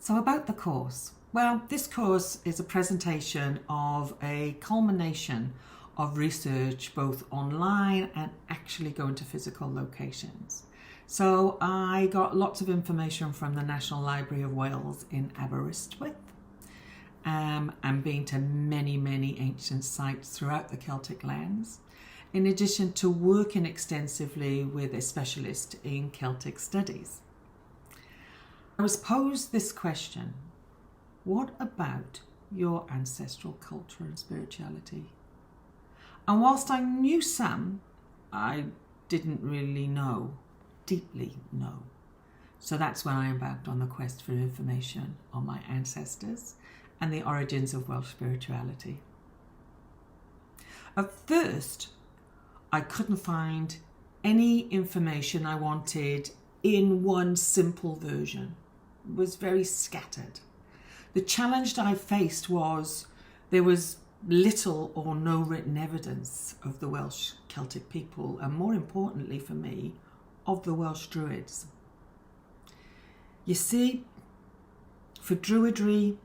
So about the course. Well, this course is a presentation of a culmination of research both online and actually going to physical locations. So I got lots of information from the National Library of Wales in Aberystwyth and been to many ancient sites throughout the Celtic lands, in addition to working extensively with a specialist in Celtic studies. I was posed this question: what about your ancestral culture and spirituality? And whilst I knew some, I didn't really deeply know. So that's when I embarked on the quest for information on my ancestors and the origins of Welsh spirituality. At first, I couldn't find any information I wanted in one simple version. It was very scattered. The challenge that I faced was there was little or no written evidence of the Welsh Celtic people, and more importantly for me, of the Welsh Druids. You see, for Druidry,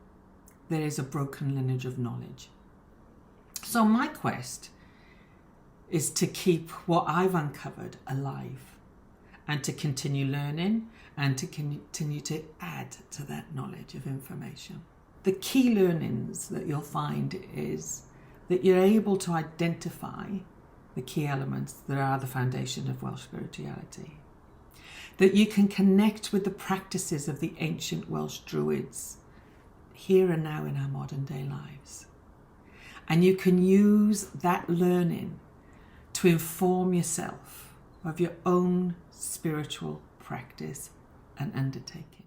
there is a broken lineage of knowledge. So my quest is to keep what I've uncovered alive and to continue learning and to continue to add to that knowledge of information. The key learnings that you'll find is that you're able to identify the key elements that are the foundation of Welsh spirituality, that you can connect with the practices of the ancient Welsh Druids here and now in our modern day lives. And you can use that learning to inform yourself of your own spiritual practice and undertaking.